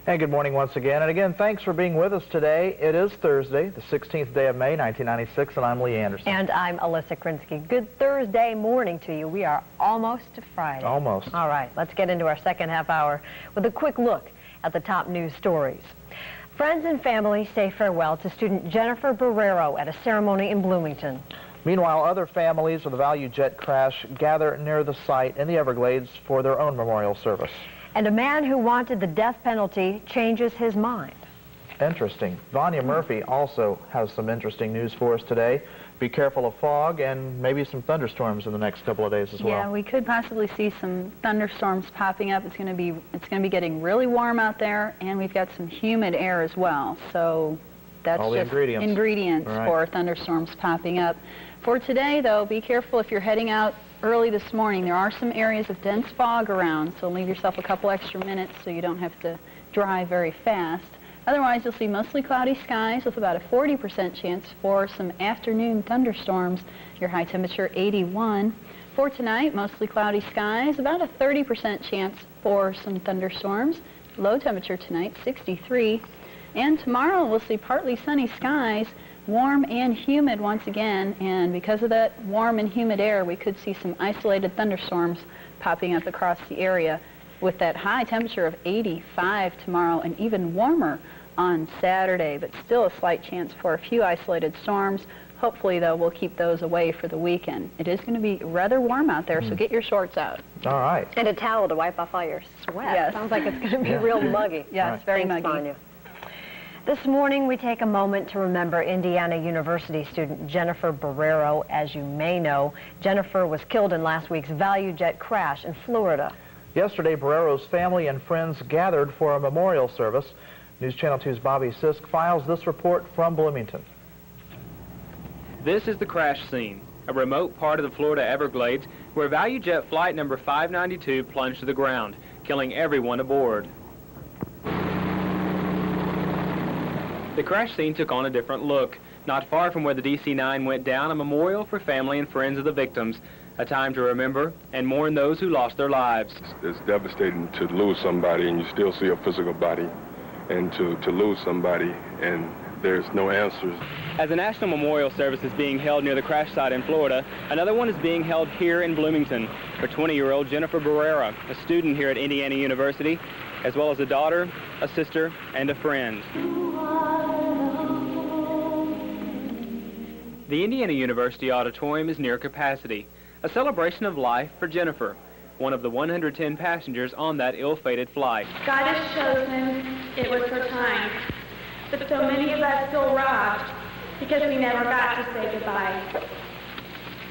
And good morning once again. And again, thanks for being with us today. It is Thursday, the 16th day of May, 1996, and I'm Lee Anderson. And I'm Alyssa Krinsky. Good Thursday morning to you. We are almost to Friday. Almost. All right, let's get into our second half hour with a quick look at the top news stories. Friends and family say farewell to student Jennifer Barrero at a ceremony in Bloomington. Meanwhile, other families of the ValuJet crash gather near the site in the Everglades for their own memorial service. And a man who wanted the death penalty changes his mind. Interesting. Vanya Murphy also has some interesting news for us today. Be careful of fog and maybe some thunderstorms in the next couple of days as well. Yeah, we could possibly see some thunderstorms popping up. It's going to be getting really warm out there, and we've got some humid air as well. So that's all the just ingredients right for thunderstorms popping up. For today, though, be careful if you're heading out early this morning. There are some areas of dense fog around, so leave yourself a couple extra minutes so you don't have to drive very fast. Otherwise, you'll see mostly cloudy skies with about a 40% chance for some afternoon thunderstorms. Your high temperature 81. For tonight, mostly cloudy skies, about a 30% chance for some thunderstorms. Low temperature tonight 63. And tomorrow we'll see partly sunny skies, warm and humid once again, and because of that warm and humid air, we could see some isolated thunderstorms popping up across the area with that high temperature of 85 tomorrow and even warmer on Saturday, but still a slight chance for a few isolated storms. Hopefully, though, we'll keep those away for the weekend. It is going to be rather warm out there, so get your shorts out. All right. And a towel to wipe off all your sweat. Yes. Sounds like it's going to be real muggy. Yes, very muggy. Vanya. This morning, we take a moment to remember Indiana University student Jennifer Barrero. As you may know, Jennifer was killed in last week's ValuJet crash in Florida. Yesterday, Barrero's family and friends gathered for a memorial service. News Channel 2's Bobby Sisk files this report from Bloomington. This is the crash scene, a remote part of the Florida Everglades where ValuJet flight number 592 plunged to the ground, killing everyone aboard. The crash scene took on a different look. Not far from where the DC-9 went down, a memorial for family and friends of the victims, a time to remember and mourn those who lost their lives. It's devastating to lose somebody and you still see a physical body, and to lose somebody and there's no answers. As a national memorial service is being held near the crash site in Florida, another one is being held here in Bloomington for 20-year-old Jennifer Barrero, a student here at Indiana University, as well as a daughter, a sister, and a friend. The Indiana University Auditorium is near capacity, a celebration of life for Jennifer, one of the 110 passengers on that ill-fated flight. God has chosen, it was her time, but so many of us feel robbed because we never got to say goodbye.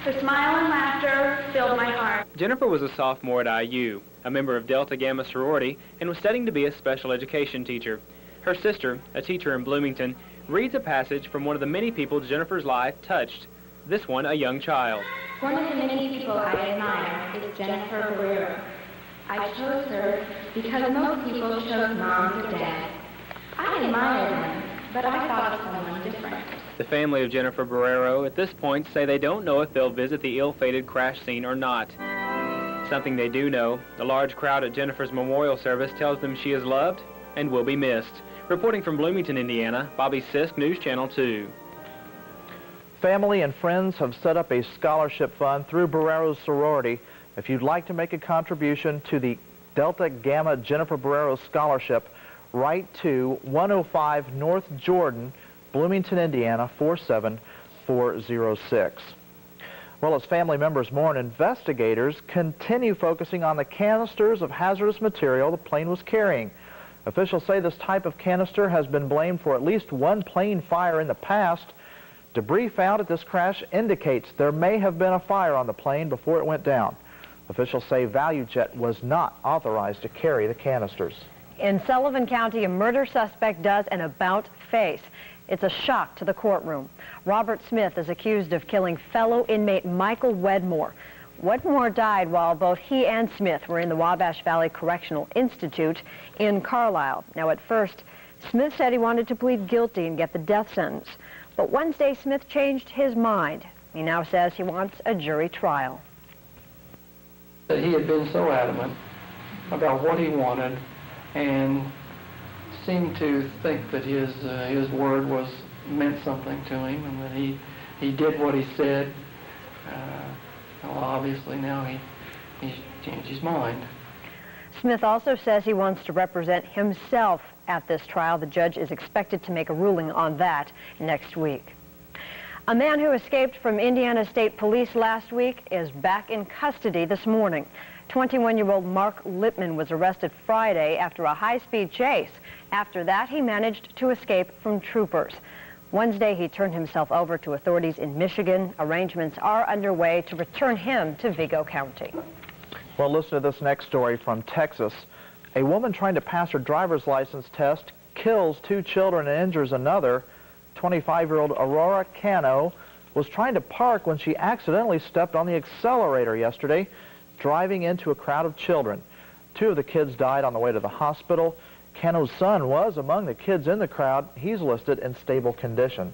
Her smile and laughter filled my heart. Jennifer was a sophomore at IU, a member of Delta Gamma sorority, and was studying to be a special education teacher. Her sister, a teacher in Bloomington, reads a passage from one of the many people Jennifer's life touched, this one a young child. One of the many people I admire is Jennifer Barrero. I chose her because most people chose moms or dads. I admire them, but I thought of someone different. The family of Jennifer Barrero at this point say they don't know if they'll visit the ill-fated crash scene or not. Something they do know, the large crowd at Jennifer's memorial service tells them she is loved and will be missed. Reporting from Bloomington, Indiana, Bobby Sisk, News Channel 2. Family and friends have set up a scholarship fund through Barrero's sorority. If you'd like to make a contribution to the Delta Gamma Jennifer Barrero Scholarship, write to 105 North Jordan, Bloomington, Indiana, 47406. Well, as family members mourn, investigators continue focusing on the canisters of hazardous material the plane was carrying. Officials say this type of canister has been blamed for at least one plane fire in the past. Debris found at this crash indicates there may have been a fire on the plane before it went down. Officials say ValuJet was not authorized to carry the canisters. In Sullivan County, a murder suspect does an about-face. It's a shock to the courtroom. Robert Smith is accused of killing fellow inmate Michael Wedmore. Wedmore died while both he and Smith were in the Wabash Valley Correctional Institute in Carlisle. Now, at first, Smith said he wanted to plead guilty and get the death sentence. But Wednesday, Smith changed his mind. He now says he wants a jury trial. He had been so adamant about what he wanted, and seemed to think that his word meant something to him, and that he did what he said. Well, obviously now he's changed his mind. Smith also says he wants to represent himself at this trial. The judge is expected to make a ruling on that next week. A man who escaped from Indiana State Police last week is back in custody this morning. 21-year-old Mark Lippman was arrested Friday after a high-speed chase. After that, he managed to escape from troopers. Wednesday, he turned himself over to authorities in Michigan. Arrangements are underway to return him to Vigo County. Well, listen to this next story from Texas. A woman trying to pass her driver's license test kills 2 children and injures another. 25-year-old Aurora Cano was trying to park when she accidentally stepped on the accelerator yesterday, driving into a crowd of children. 2 of the kids died on the way to the hospital. Cano's son was among the kids in the crowd. He's listed in stable condition.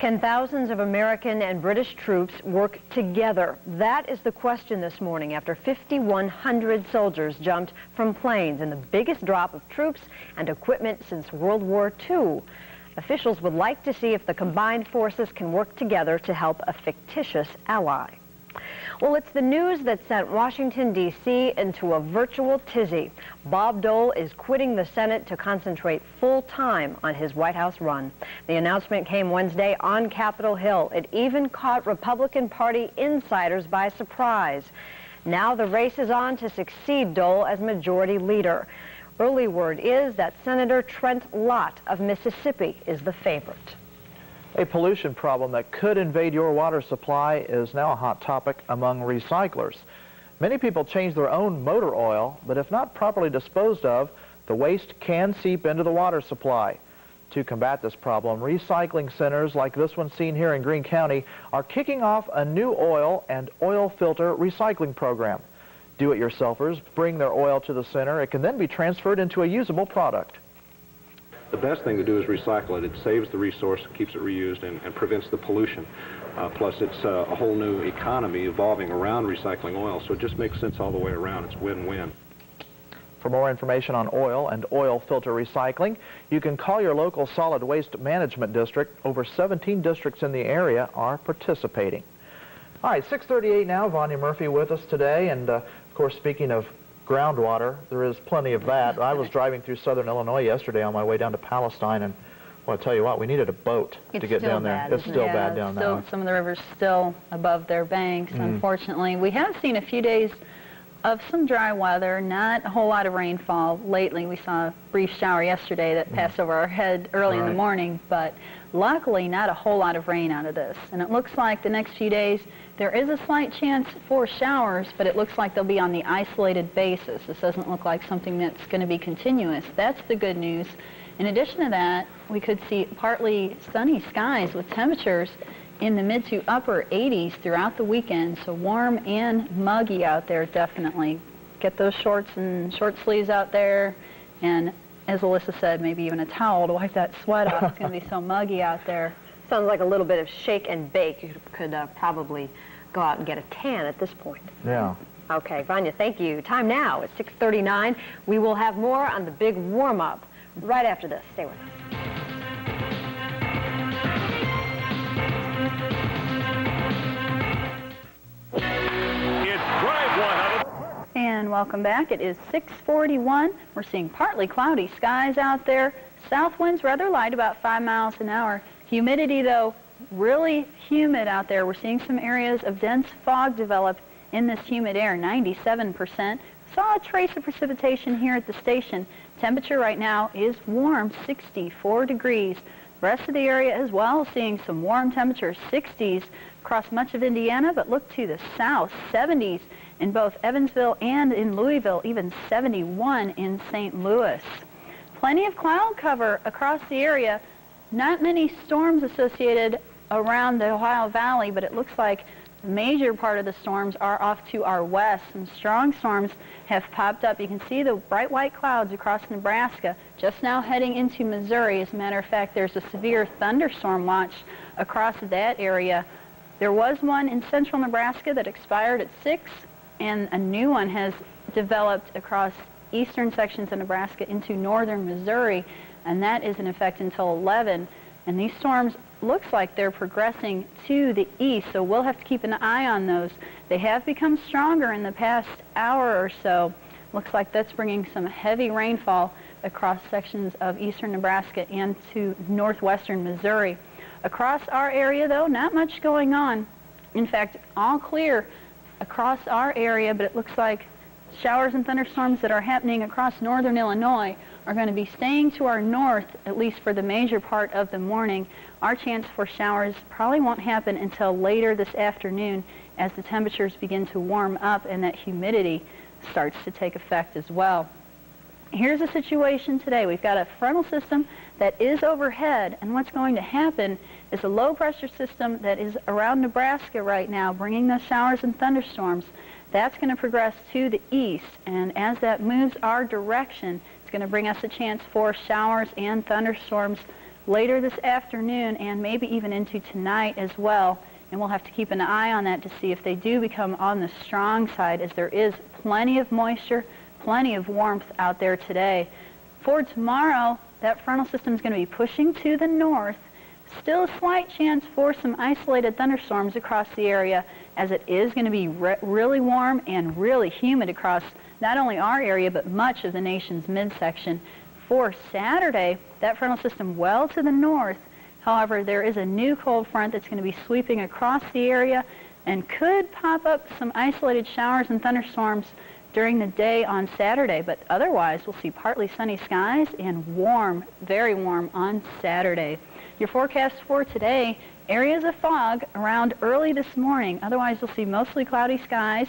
Can thousands of American and British troops work together? That is the question this morning after 5,100 soldiers jumped from planes in the biggest drop of troops and equipment since World War II. Officials would like to see if the combined forces can work together to help a fictitious ally. Well, it's the news that sent Washington, D.C. into a virtual tizzy. Bob Dole is quitting the Senate to concentrate full-time on his White House run. The announcement came Wednesday on Capitol Hill. It even caught Republican Party insiders by surprise. Now the race is on to succeed Dole as majority leader. Early word is that Senator Trent Lott of Mississippi is the favorite. A pollution problem that could invade your water supply is now a hot topic among recyclers. Many people change their own motor oil, but if not properly disposed of, the waste can seep into the water supply. To combat this problem, recycling centers like this one seen here in Greene County are kicking off a new oil and oil filter recycling program. Do-it-yourselfers bring their oil to the center. It can then be transferred into a usable product. The best thing to do is recycle it. It saves the resource, keeps it reused, and prevents the pollution. Plus, it's a whole new economy evolving around recycling oil, so it just makes sense all the way around. It's win-win. For more information on oil and oil filter recycling, you can call your local solid waste management district. Over 17 districts in the area are participating. All right, 6:38 now. Vanya Murphy with us today, and of course, speaking of groundwater, there is plenty of that. I was driving through southern Illinois yesterday on my way down to Palestine, and well, I tell you what, we needed a boat to get down there. It's still bad down there. Some of the rivers still above their banks, unfortunately. We have seen a few days of some dry weather, not a whole lot of rainfall lately. We saw a brief shower yesterday that passed over our head early in the morning, but luckily not a whole lot of rain out of this. And it looks like the next few days there is a slight chance for showers, but it looks like they'll be on the isolated basis. This doesn't look like something that's going to be continuous. That's the good news. In addition to that, we could see partly sunny skies with temperatures in the mid to upper 80s throughout the weekend, so warm and muggy out there definitely. Get those shorts and short sleeves out there, and as Alyssa said, maybe even a towel to wipe that sweat off. It's going to be so muggy out there. Sounds like a little bit of shake and bake. You could probably go out and get a tan at this point. Yeah. Okay, Vanya, thank you. Time now is 6:39. We will have more on the big warm-up right after this. Stay with us. And welcome back. It is 6:41. We're seeing partly cloudy skies out there. South winds rather light, about 5 miles an hour. Humidity, though, really humid out there. We're seeing some areas of dense fog develop in this humid air, 97%. Saw a trace of precipitation here at the station. Temperature right now is warm, 64 degrees. The rest of the area as well, seeing some warm temperatures, 60s across much of Indiana, but look to the south, 70s in both Evansville and in Louisville, even 71 in St. Louis. Plenty of cloud cover across the area. Not many storms associated around the Ohio Valley, but it looks like the major part of the storms are off to our west. Some strong storms have popped up. You can see the bright white clouds across Nebraska, just now heading into Missouri. As a matter of fact, there's a severe thunderstorm watch across that area. There was one in central Nebraska that expired at 6, and a new one has developed across eastern sections of Nebraska into northern Missouri, and that is in effect until 11. And these storms looks like they're progressing to the east, so we'll have to keep an eye on those. They have become stronger in the past hour or so. Looks like that's bringing some heavy rainfall across sections of eastern Nebraska and to northwestern Missouri. Across our area, though, not much going on. In fact, all clear across our area, but it looks like showers and thunderstorms that are happening across northern Illinois are going to be staying to our north, at least for the major part of the morning. Our chance for showers probably won't happen until later this afternoon as the temperatures begin to warm up and that humidity starts to take effect as well. Here's the situation today. We've got a frontal system that is overhead, and what's going to happen is a low pressure system that is around Nebraska right now, bringing those showers and thunderstorms. That's going to progress to the east, and as that moves our direction, it's going to bring us a chance for showers and thunderstorms later this afternoon and maybe even into tonight as well. And we'll have to keep an eye on that to see if they do become on the strong side, as there is plenty of moisture, plenty of warmth out there today. For tomorrow, that frontal system is going to be pushing to the north. Still a slight chance for some isolated thunderstorms across the area, as it is going to be really warm and really humid across not only our area but much of the nation's midsection. For Saturday, that frontal system well to the north. However, there is a new cold front that's going to be sweeping across the area and could pop up some isolated showers and thunderstorms during the day on Saturday, but otherwise we'll see partly sunny skies and warm, very warm on Saturday. Your forecast for today, areas of fog around early this morning. Otherwise, you'll see mostly cloudy skies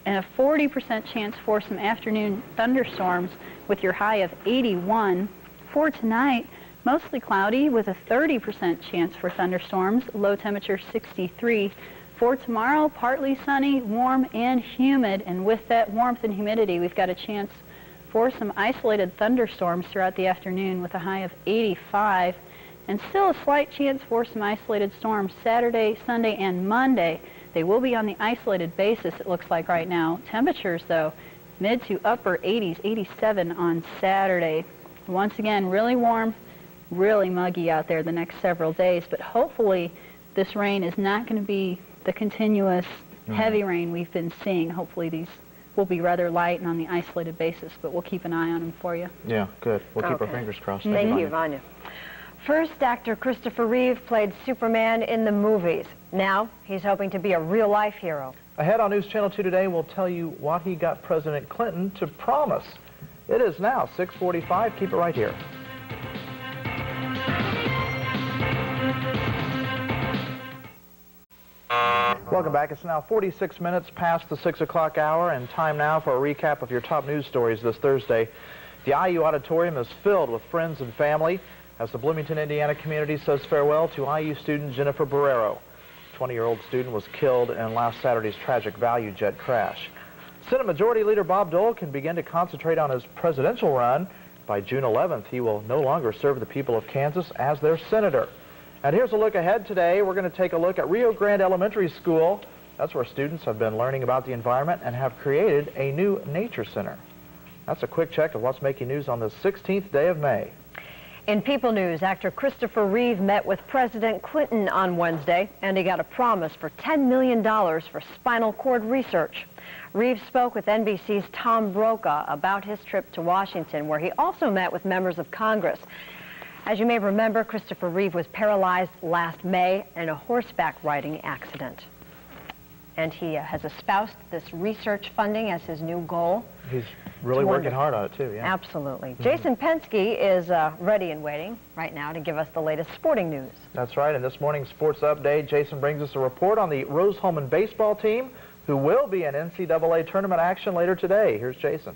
and a 40% chance for some afternoon thunderstorms with your high of 81. For tonight, mostly cloudy with a 30% chance for thunderstorms, low temperature 63. For tomorrow, partly sunny, warm, and humid, and with that warmth and humidity, we've got a chance for some isolated thunderstorms throughout the afternoon with a high of 85. And still a slight chance for some isolated storms Saturday, Sunday, and Monday. They will be on the isolated basis, it looks like right now. Temperatures, though, mid to upper 80s, 87 on Saturday. Once again, really warm, really muggy out there the next several days, but hopefully this rain is not going to be the continuous heavy rain we've been seeing. Hopefully these will be rather light and on the isolated basis, but we'll keep an eye on them for you. Yeah, good. We'll keep our fingers crossed. Thank you, Vanya. First, actor Christopher Reeve played Superman in the movies. Now, he's hoping to be a real-life hero. Ahead on News Channel 2 today, we'll tell you what he got President Clinton to promise. It is now 6:45. Keep it right here. Welcome back. It's now 46 minutes past the 6 o'clock hour, and time now for a recap of your top news stories this Thursday. The IU Auditorium is filled with friends and family as the Bloomington, Indiana community says farewell to IU student Jennifer Barrero. The 20-year-old student was killed in last Saturday's tragic ValuJet crash. Senate Majority Leader Bob Dole can begin to concentrate on his presidential run. By June 11th, he will no longer serve the people of Kansas as their senator. And here's a look ahead today. We're going to take a look at Rio Grande Elementary School. That's where students have been learning about the environment and have created a new nature center. That's a quick check of what's making news on the 16th day of May. In People News, actor Christopher Reeve met with President Clinton on Wednesday, and he got a promise for $10 million for spinal cord research. Reeve spoke with NBC's Tom Brokaw about his trip to Washington, where he also met with members of Congress. As you may remember, Christopher Reeve was paralyzed last May in a horseback riding accident. And he has espoused this research funding as his new goal. He's really working hard on it, too, yeah. Absolutely. Jason Penske is ready and waiting right now to give us the latest sporting news. That's right. In this morning's sports update, Jason brings us a report on the Rose-Hulman baseball team, who will be in NCAA tournament action later today. Here's Jason.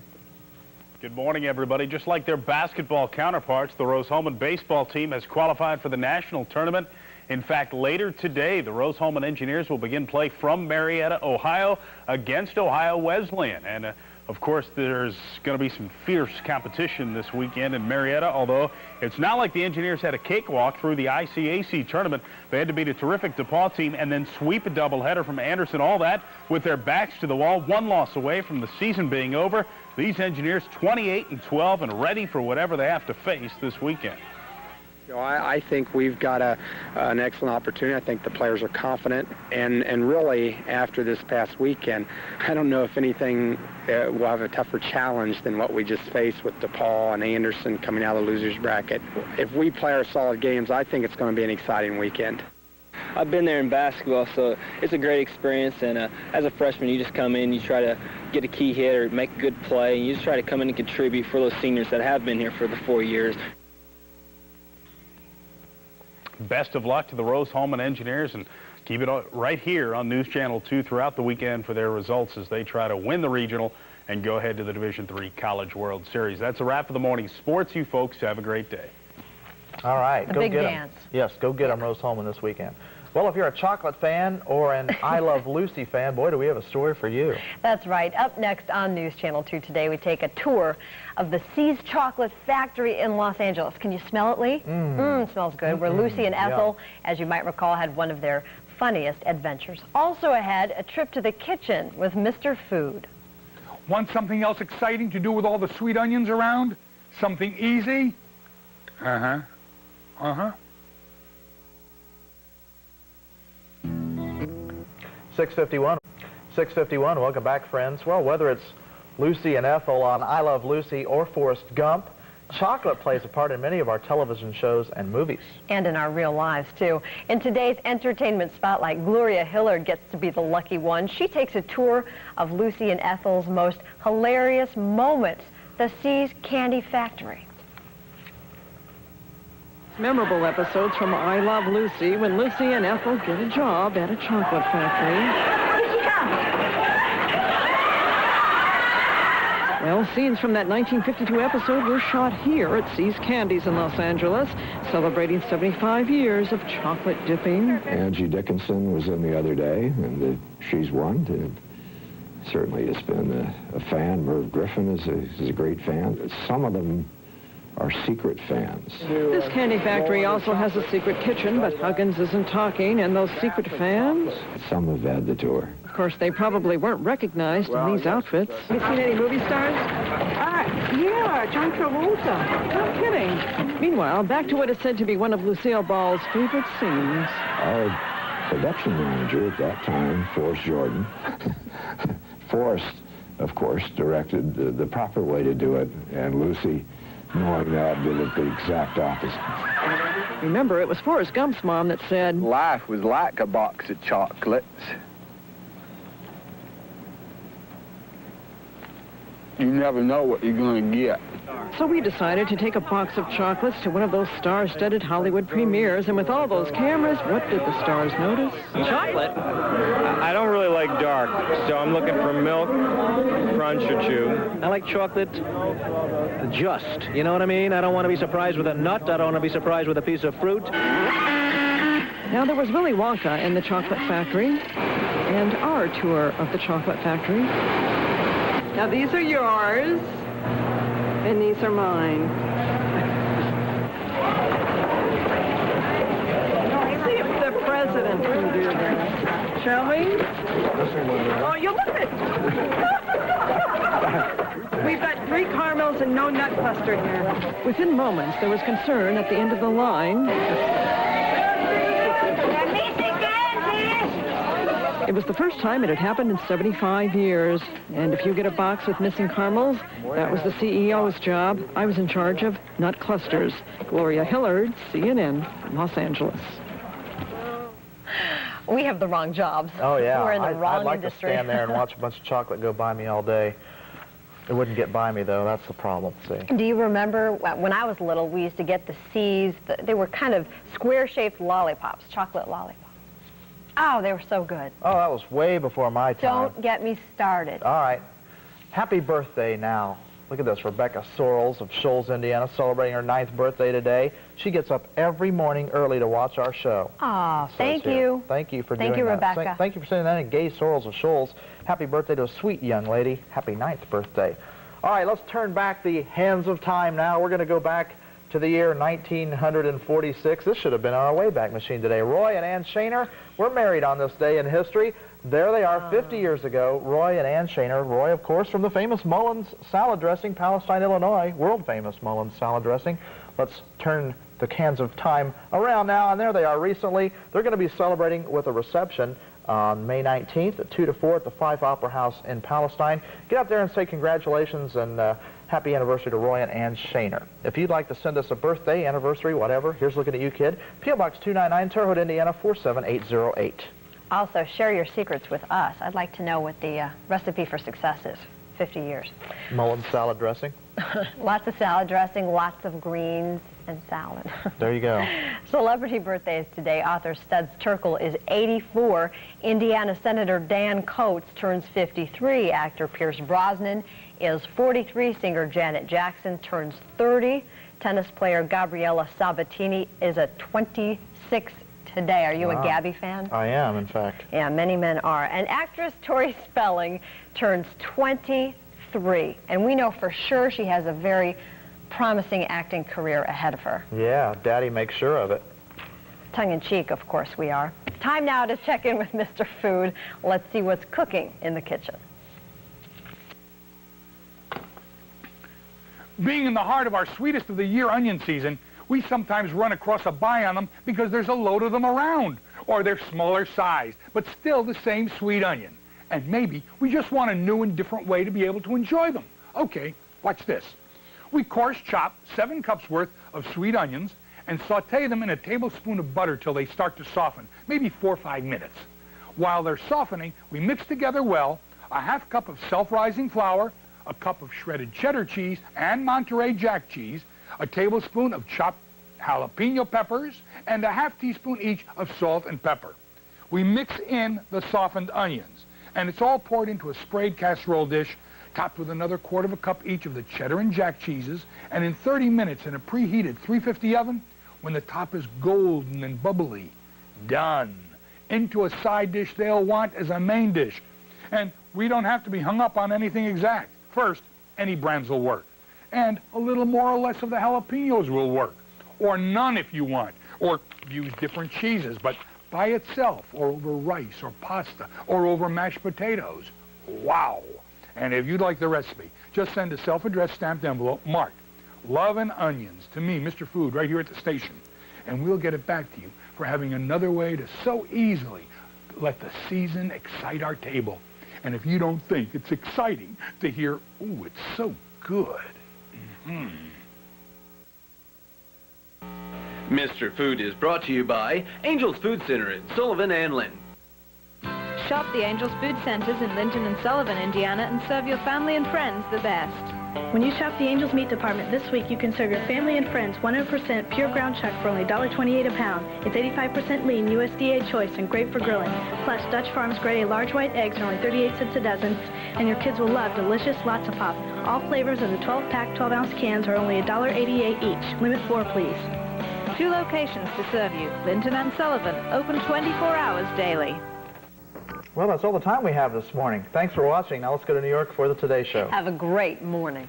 Good morning, everybody. Just like their basketball counterparts, the Rose-Hulman baseball team has qualified for the national tournament. In fact, later today, the Rose-Hulman Engineers will begin play from Marietta, Ohio, against Ohio Wesleyan. And Of course, there's going to be some fierce competition this weekend in Marietta, although it's not like the Engineers had a cakewalk through the ICAC tournament. They had to beat a terrific DePaul team and then sweep a doubleheader from Anderson, all that with their backs to the wall, one loss away from the season being over. These Engineers 28-12 and ready for whatever they have to face this weekend. I think we've got an excellent opportunity. I think the players are confident, and really, after this past weekend, I don't know if anything will have a tougher challenge than what we just faced with DePaul and Anderson coming out of the losers bracket. If we play our solid games, I think it's going to be an exciting weekend. I've been there in basketball, so it's a great experience, and as a freshman, you just come in, you try to get a key hit or make a good play, and you just try to come in and contribute for those seniors that have been here for the 4 years. Best of luck to the Rose-Hulman Engineers, and keep it right here on News Channel 2 throughout the weekend for their results as they try to win the regional and go ahead to the Division III College World Series. That's a wrap for the morning sports. You folks have a great day. All right, the go big get dance. them. Yes, go get them Rose-Hulman this weekend. Well, if you're a chocolate fan or an I Love Lucy fan, boy, do we have a story for you. That's right. Up next on News Channel 2 today, we take a tour of the See's Chocolate Factory in Los Angeles. Can you smell it, Lee? Smells good. Where Lucy and Ethel, as you might recall, had one of their funniest adventures. Also ahead, a trip to the kitchen with Mr. Food. Want something else exciting to do with all the sweet onions around? Something easy? 6:51. Welcome back, friends. Well, whether it's Lucy and Ethel on I Love Lucy or Forrest Gump, chocolate plays a part in many of our television shows and movies. And in our real lives, too. In today's entertainment spotlight, Gloria Hillard gets to be the lucky one. She takes a tour of Lucy and Ethel's most hilarious moments, the See's Candy Factory. Memorable episodes from I Love Lucy when Lucy and Ethel get a job at a chocolate factory. Well, scenes from that 1952 episode were shot here at See's Candies in Los Angeles, celebrating 75 years of chocolate dipping. Angie Dickinson was in the other day, and she's one. Certainly has been a fan. Merv Griffin is a great fan. Some of them are secret fans. This candy factory also has a secret kitchen, but Huggins isn't talking, and those secret fans? Some have had the tour. Of course, they probably weren't recognized in these outfits. Have you seen any movie stars? Yeah, John Travolta. No kidding. Meanwhile, back to what is said to be one of Lucille Ball's favorite scenes. Our production manager at that time, Forrest Jordan, Forrest, of course, directed the proper way to do it, and Lucy, knowing that, did it the exact opposite. Remember, it was Forrest Gump's mom that said, "Life was like a box of chocolates. You never know what you're going to get." So we decided to take a box of chocolates to one of those star-studded Hollywood premieres, and with all those cameras, what did the stars notice? Chocolate? I don't really like dark, so I'm looking for milk, crunch, or chew. I like chocolate just, you know what I mean? I don't want to be surprised with a nut. I don't want to be surprised with a piece of fruit. Now, there was Willy Wonka in the chocolate factory, and our tour of the chocolate factory. Now, these are yours, and these are mine. See if the president can do this, shall we? Oh, you look at it. We've got 3 caramels and no nut cluster here. Within moments, there was concern at the end of the line. It was the first time it had happened in 75 years. And if you get a box with missing caramels, that was the CEO's job. I was in charge of nut clusters. Gloria Hillard, CNN, Los Angeles. We have the wrong jobs. Oh, yeah. We're in the wrong I'd like industry. to stand there and watch a bunch of chocolate go by me all day. It wouldn't get by me, though. That's the problem, see. Do you remember when I was little, we used to get the C's. They were kind of square-shaped lollipops, chocolate lollipops. Oh, they were so good. Oh, that was way before my time. Don't get me started. All right. Happy birthday now, Look at this, Rebecca Sorrells of Shoals, Indiana, celebrating her 9th birthday today. She gets up every morning early to watch our show. Aw, thank you. Thank you for doing Thank you, that. Rebecca. Thank you for sending that in. Gay Sorrells of Shoals. Happy birthday to a sweet young lady. Happy 9th birthday. All right, let's turn back the hands of time now. We're going to go back to the year 1946. This should have been on our Wayback Machine today. Roy and Ann Shaner were married on this day in history. There they are 50 years ago, Roy and Ann Shaner. Roy, of course, from the famous Mullins salad dressing, Palestine, Illinois, world-famous Mullins salad dressing. Let's turn the cans of time around now, and there they are recently. They're going to be celebrating with a reception on May 19th at 2 to 4 at the Fife Opera House in Palestine. Get up there and say congratulations and happy anniversary to Roy and Ann Shaner. If you'd like to send us a birthday, anniversary, whatever, here's looking at you, kid. P.O. Box 299, Terre Haute, Indiana, 47808. Also, share your secrets with us. I'd like to know what the recipe for success is. 50 years. Mullins salad dressing. Lots of salad dressing, lots of greens, and salad. There you go. Celebrity birthdays today. Author Studs Terkel is 84. Indiana Senator Dan Coates turns 53. Actor Pierce Brosnan is 43. Singer Janet Jackson turns 30. Tennis player Gabriela Sabatini is a 26 today. Are you a Gabby fan? I am, in fact. Yeah, many men are. And actress Tori Spelling turns 23. And we know for sure she has a very promising acting career ahead of her. Yeah, Daddy makes sure of it. Tongue-in-cheek, of course we are. Time now to check in with Mr. Food. Let's see what's cooking in the kitchen. Being in the heart of our sweetest of the year onion season, we sometimes run across a buy on them because there's a load of them around, or they're smaller sized, but still the same sweet onion. And maybe we just want a new and different way to be able to enjoy them. Okay, watch this. We coarse chop 7 cups worth of sweet onions and saute them in a tablespoon of butter till they start to soften, maybe 4 or 5 minutes. While they're softening, we mix together well a ½ cup of self-rising flour, a cup of shredded cheddar cheese and Monterey Jack cheese, a tablespoon of chopped jalapeno peppers, and a ½ teaspoon each of salt and pepper. We mix in the softened onions, and it's all poured into a sprayed casserole dish, topped with another ¼ cup each of the cheddar and jack cheeses, and in 30 minutes in a preheated 350 oven, when the top is golden and bubbly, done. Into a side dish they'll want as a main dish. And we don't have to be hung up on anything exact. First, any brands will work. And a little more or less of the jalapenos will work. Or none if you want. Or use different cheeses, but by itself, or over rice, or pasta, or over mashed potatoes. Wow! And if you'd like the recipe, just send a self-addressed stamped envelope marked Love and Onions to me, Mr. Food, right here at the station. And we'll get it back to you for having another way to so easily let the season excite our table. And if you don't think it's exciting to hear, ooh, it's so good. Mr. Food is brought to you by Angel's Food Center in Sullivan and Linton. Shop the Angel's Food Centers in Linton and Sullivan, Indiana, and serve your family and friends the best. When you shop the Angel's Meat Department this week, you can serve your family and friends 100% pure ground chuck for only $1.28 a pound. It's 85% lean, USDA choice, and great for grilling. Plus, Dutch Farms Grade A large white eggs are only 38 cents a dozen, and your kids will love delicious Lots of Pop. All flavors of the 12-pack, 12-ounce cans are only $1.88 each. Limit 4, please. 2 locations to serve you, Linton and Sullivan, open 24 hours daily. Well, that's all the time we have this morning. Thanks for watching. Now let's go to New York for the Today Show. Have a great morning.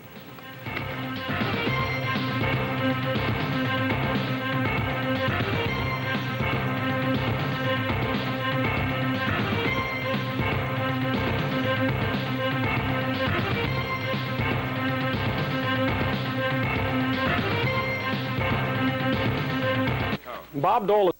Bob Dole